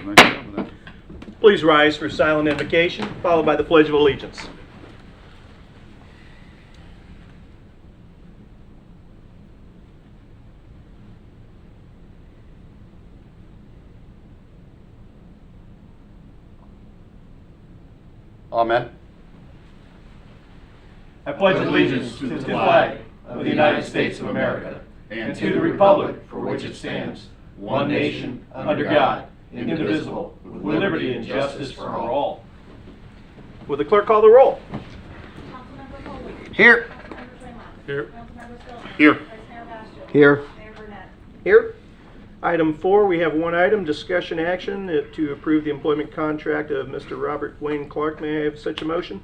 Nice job with that. Please rise for silent invocation, followed by the Pledge of Allegiance. Amen. I pledge allegiance to the flag of the United States of America and to the republic for which it stands, one nation, under God, indivisible, with liberty and justice for all. Will the clerk call the roll? Councilmember Colby. Here. Councilmember Fremont. Here. Councilmember Stillman. Here. Vice Mayor Basham. Here. Mayor Burnett. Here. Item 4, we have one item, discussion action to approve the employment contract of Mr. Robert Wayne Clark. May I have such a motion?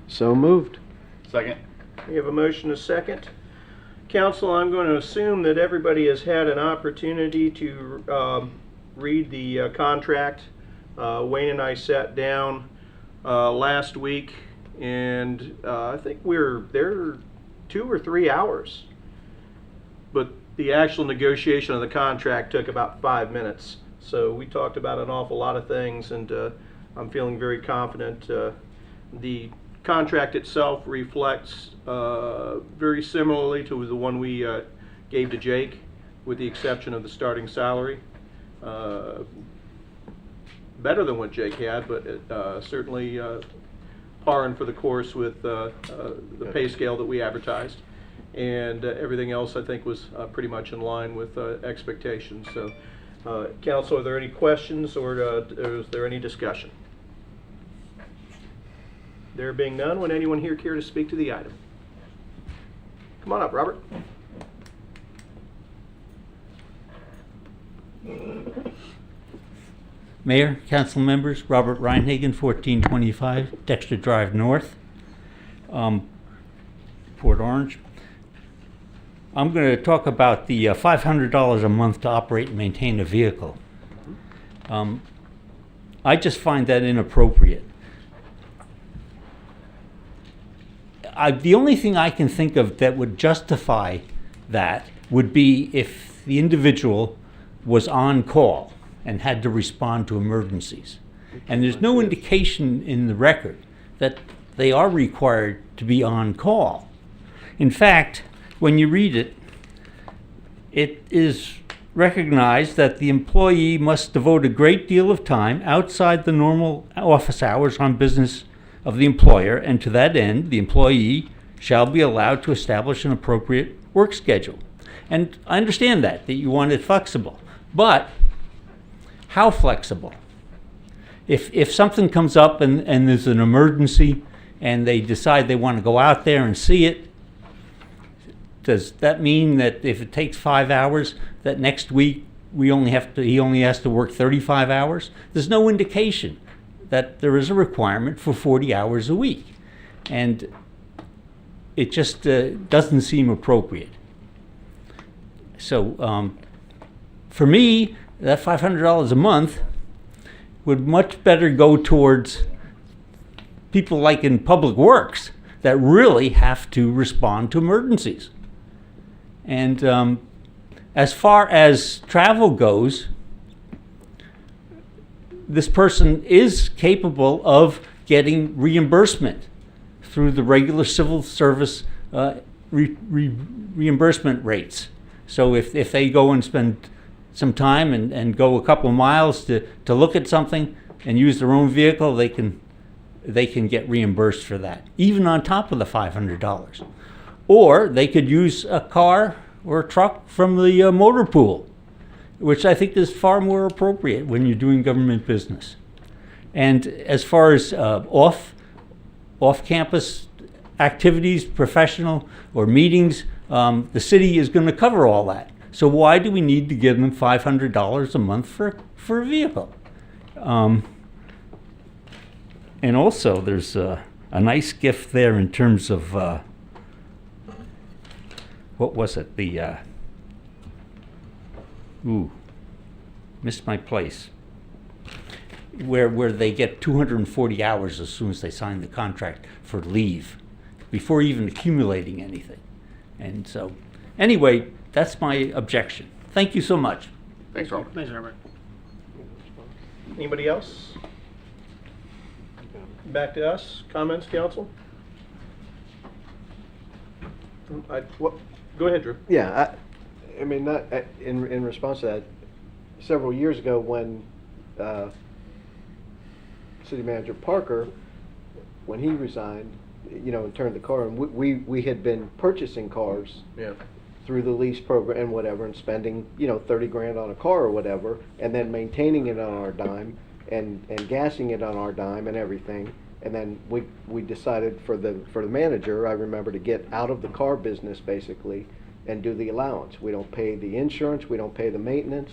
So moved. Second. We have a motion, a second. Council, I'm going to assume that everybody has had an opportunity to read the contract. Wayne and I sat down last week, and I think we were there 2 or 3 hours. But the actual negotiation of the contract took about 5 minutes. So we talked about an awful lot of things, and I'm feeling very confident. The contract itself reflects very similarly to the one we gave to Jake, with the exception of the starting salary. Better than what Jake had, but certainly par and for the course with the pay scale that we advertised. And everything else, I think, was pretty much in line with expectations. So, Council, are there any questions, or is there any discussion? There being none, would anyone here care to speak to the item? Come on up, Robert. Mayor, council members, Robert Reinhagen, 1425 Dexter Drive North, Port Orange. I'm going to talk about the $500 a month to operate and maintain a vehicle. I just find that inappropriate. The only thing I can think of that would justify that would be if the individual was on call and had to respond to emergencies. And there's no indication in the record that they are required to be on call. In fact, when you read it, it is recognized that the employee must devote a great deal of time outside the normal office hours on business of the employer, and to that end, the employee shall be allowed to establish an appropriate work schedule. And I understand that you want it flexible, but how flexible? If something comes up and there's an emergency and they decide they want to go out there and see it, does that mean that if it takes 5 hours, that next week he only has to work 35 hours? There's no indication that there is a requirement for 40 hours a week. And it just doesn't seem appropriate. So for me, that $500 a month would much better go towards people like in public works that really have to respond to emergencies. And as far as travel goes, this person is capable of getting reimbursement through the regular civil service reimbursement rates. So if they go and spend some time and go a couple of miles to look at something and use their own vehicle, they can get reimbursed for that, even on top of the $500. Or they could use a car or a truck from the motor pool, which I think is far more appropriate when you're doing government business. And as far as off-campus activities, professional or meetings, the city is going to cover all that. So why do we need to give them $500 a month for a vehicle? And also, there's a nice gift there in terms of what was it? Missed my place. Where they get 240 hours as soon as they sign the contract for leave, before even accumulating anything. And so, anyway, that's my objection. Thank you so much. Thanks, Robert. Thanks, Robert. Anybody else? Back to us. Comments, council? Go ahead, Drew. Yeah, I mean, not, in response to that, several years ago when City Manager Parker, when he resigned, you know, and turned the car, and we had been purchasing cars Yeah. through the lease program and whatever, and spending, you know, 30 grand on a car or whatever, and then maintaining it on our dime, and gassing it on our dime and everything. And then we decided for the manager, I remember, to get out of the car business basically and do the allowance. We don't pay the insurance, we don't pay the maintenance,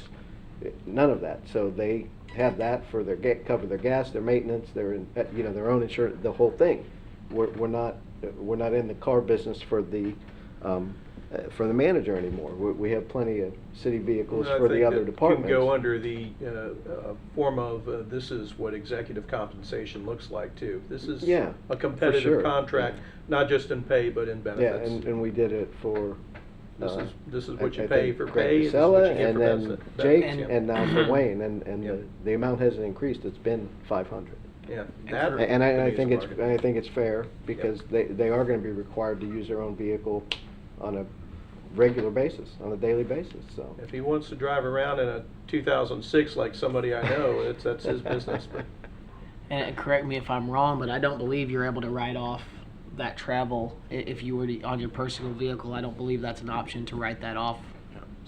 none of that. So they have that for their cover their gas, their maintenance, you know, their own insurance, the whole thing. We're not in the car business for the manager anymore. We have plenty of city vehicles I for the think other that departments. Can go under the form of this is what executive compensation looks like too. This is Yeah, a for competitive sure. contract, not just in pay but in Yeah, benefits. and we did it for. This is what you I pay think for Greg pay, this is Casella, what you get and for then benefits. Jake, Yeah. and now for Wayne, and Yep. the amount hasn't increased. It's been 500. Yeah. And I to think me is it's a bargain. fair because they are going to be required to use their own vehicle on a regular basis, on a daily basis. So. If he wants to drive around in a 2006 like somebody I know, that's his business. But And correct me if I'm wrong, but I don't believe you're able to write off that travel if you were on your personal vehicle. I don't believe that's an option to write that off.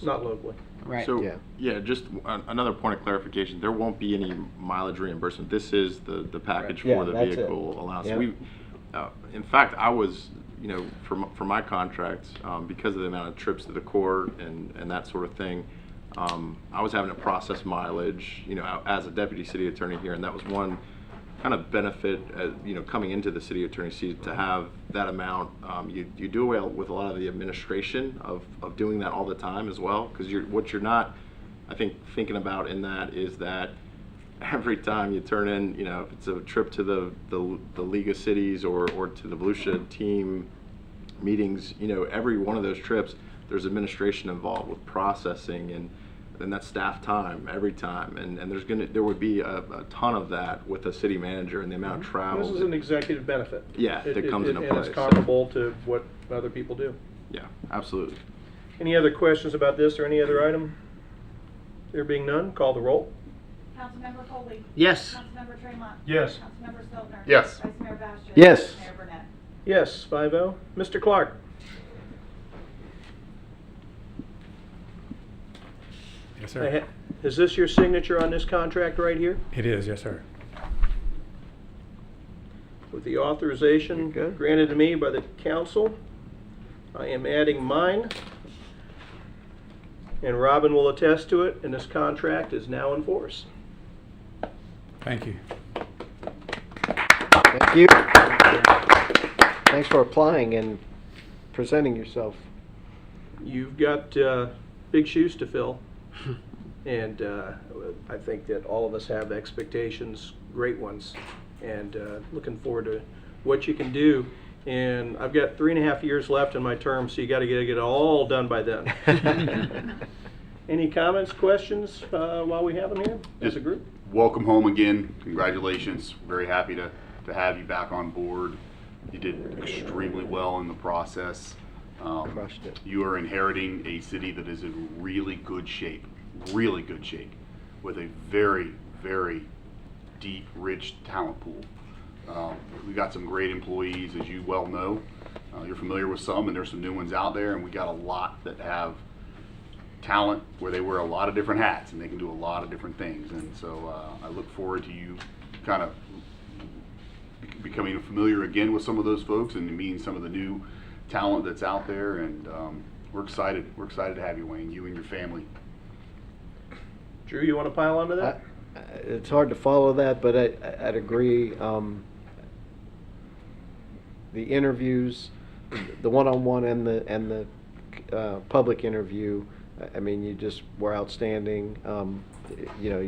not locally. Right. So, Yeah. yeah, just another point of clarification, there won't be any mileage reimbursement. This is the package Right. Yeah, for the that's it. vehicle allowance. Yeah. We, in fact, I was, you know, for my contract, because of the amount of trips to the court and that sort of thing, I was having to process mileage, you know, as a deputy city attorney here, and that was one kind of benefit, you know, coming into the city attorney seat to have that amount. You do away with a lot of the administration of doing that all the time as well, because what you're not, I think, thinking about in that is that every time you turn in, you know, if it's a trip to the League of Cities or to the Volusia team meetings, you know, every one of those trips, there's administration involved with processing and that's staff time every time, and there would be a ton of that with a city manager and the amount of travel. This is an executive benefit. Yeah, that comes into And play. it's comparable to what other people do. Yeah, absolutely. Any other questions about this or any other item? There being none, call the roll. Councilmember Colby. Yes. Councilmember Tremont. Yes. Councilmember Stiltner. Yes. Vice Mayor Bashir. Yes. Mayor Burnett. Yes, 5-0. Mr. Clark. Yes, sir. Is this your signature on this contract right here? It is, yes, sir. With the authorization You're good. granted to me by the council, I am adding mine. And Robin will attest to it, and this contract is now in force. Thank you. Thank you. Thanks for applying and presenting yourself. You've got big shoes to fill, and I think that all of us have expectations, great ones, and looking forward to what you can do. And I've got 3.5 years left in my term, so you got to get it all done by then. Any comments, questions while we have them here as a group? Welcome home again. Congratulations. Very happy to have you back on board. You did extremely well in the process. Crushed it. You are inheriting a city that is in really good shape, with a very, very deep, rich talent pool. We got some great employees, as you well know. You're familiar with some, and there's some new ones out there, and we got a lot that have talent where they wear a lot of different hats and they can do a lot of different things. And so I look forward to you kind of becoming familiar again with some of those folks and meeting some of the new talent that's out there. And we're excited. We're excited to have you, Wayne, you and your family. Drew, you want to pile onto that? It's hard to follow that, but I'd agree. The interviews, the one-on-one and the public interview, I mean, you just were outstanding. You know,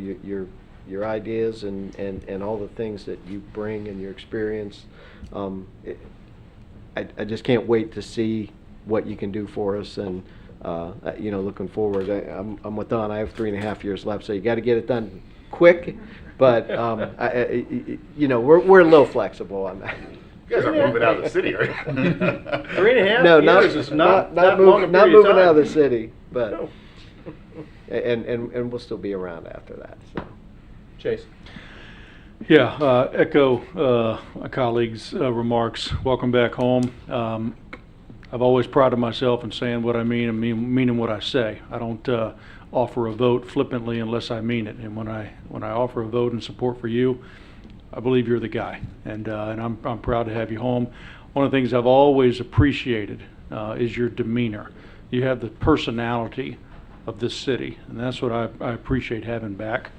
your ideas and all the things that you bring and your experience. I just can't wait to see what you can do for us, and you know, looking forward. I'm with Don. I have 3.5 years left, so you got to get it done quick, But, you know, we're a little flexible on that. You guys aren't moving out of the city, are you? 3.5 No, not, years is not not long a moving, not period of moving out of the time. city, but, No. and we'll still be around after that, so. Chase. Yeah, echo my colleagues' remarks. Welcome back home. I've always prided myself in saying what I mean and meaning what I say. I don't offer a vote flippantly unless I mean it. And when I offer a vote in support for you, I believe you're the guy, and I'm proud to have you home. One of the things I've always appreciated is your demeanor. You have the personality of this city, and that's what I appreciate having back.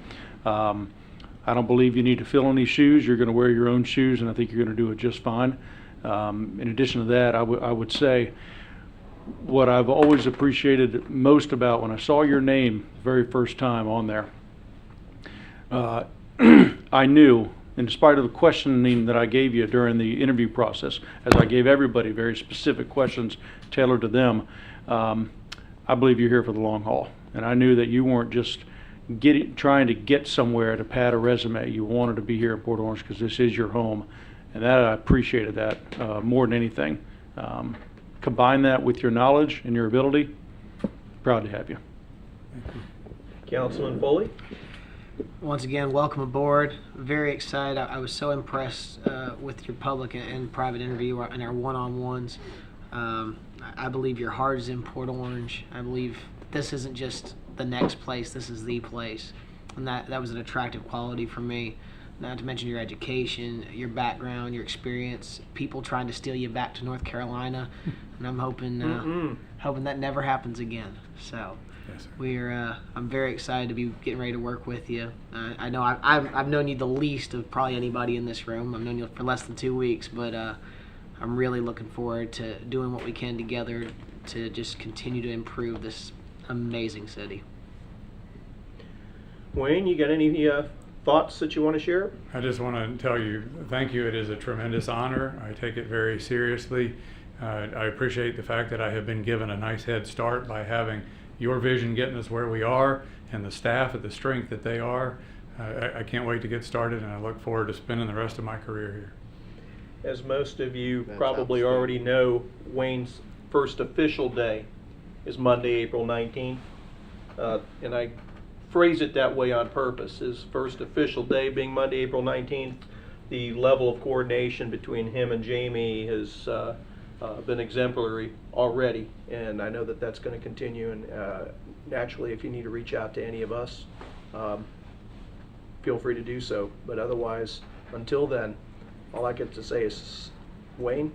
I don't believe you need to fill any shoes. You're going to wear your own shoes, and I think you're going to do it just fine. In addition to that, I would say what I've always appreciated most about when I saw your name the very first time on there, I knew, in spite of the questioning that I gave you during the interview process, as I gave everybody very specific questions tailored to them, I believe you're here for the long haul. And I knew that you weren't just trying to get somewhere to pad a resume. You wanted to be here in Port Orange because this is your home. And that I appreciated that more than anything. Combine that with your knowledge and your ability, proud to have you. Councilman Foley. Once again, welcome aboard. Very excited. I was so impressed with your public and private interview and our one-on-ones. I believe your heart is in Port Orange. I believe this isn't just the next place, this is the place. And that was an attractive quality for me. Not to mention your education, your background, your experience, people trying to steal you back to North Carolina. And I'm hoping hoping that never happens again. So Yes, sir. I'm very excited to be getting ready to work with you. I know I've known you the least of probably anybody in this room. I've known you for less than 2 weeks, but I'm really looking forward to doing what we can together to just continue to improve this amazing city. Wayne, you got any thoughts that you want to share? I just want to tell you, thank you. It is a tremendous honor. I take it very seriously. I appreciate the fact that I have been given a nice head start by having your vision getting us where we are and the staff at the strength that they are. I can't wait to get started, and I look forward to spending the rest of my career here. As most of you That's probably outstanding. already know, Wayne's first official day is Monday, April 19th. And I phrase it that way on purpose. His first official day being Monday, April 19th. The level of coordination between him and Jamie has been exemplary already, and I know that that's going to continue. And naturally, if you need to reach out to any of us, feel free to do so. But otherwise, until then, all I get to say is, Wayne,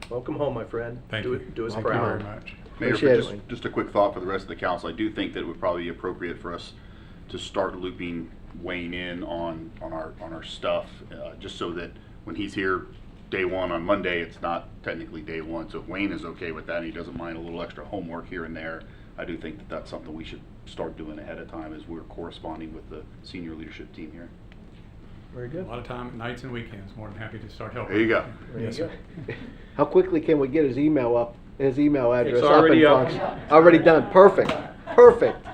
welcome home, my friend. Thank do you. It, do us Thank proud. you very much. Mayor, Appreciate it, for Wayne. just a quick thought for the rest of the council. I do think that it would probably be appropriate for us to start looping Wayne in on our stuff, just so that when he's here day one on Monday, it's not technically day one. So if Wayne is okay with that and he doesn't mind a little extra homework here and there, I do think that that's something we should start doing ahead of time as we're corresponding with the senior leadership team here. Very A good. lot of time, nights and weekends. More than happy to start helping. There you go. There Yes, you sir. How quickly can we get his email up, his email address It's up already and up. function? Already done, perfect, perfect.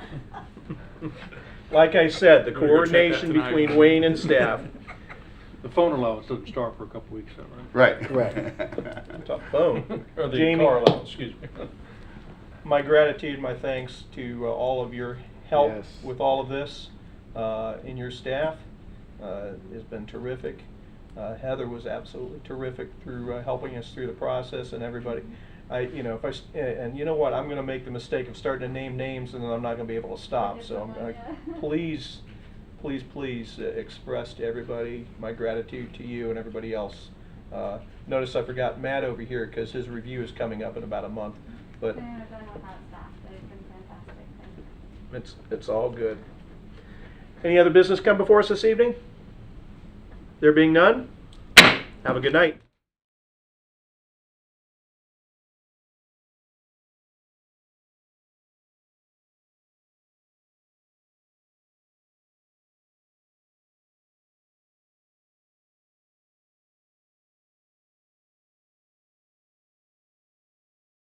Like I said, the We're gonna check that coordination tonight. between Wayne and staff. The phone allowance doesn't start for a couple weeks, is that right? Right. Tough phone. Or the Jamie, car allowance, excuse me. my gratitude, my thanks to all of your help Yes. with all of this, and your staff has been terrific. Heather was absolutely terrific through helping us through the process, and everybody. And you know what? I'm going to make the mistake of starting to name names, and then I'm not going to be able to stop. So I'm going to please express to everybody my gratitude to you and everybody else. Notice I forgot Matt over here because his review is coming up in about a month. But it's all good. Any other business come before us this evening? There being none, have a good night.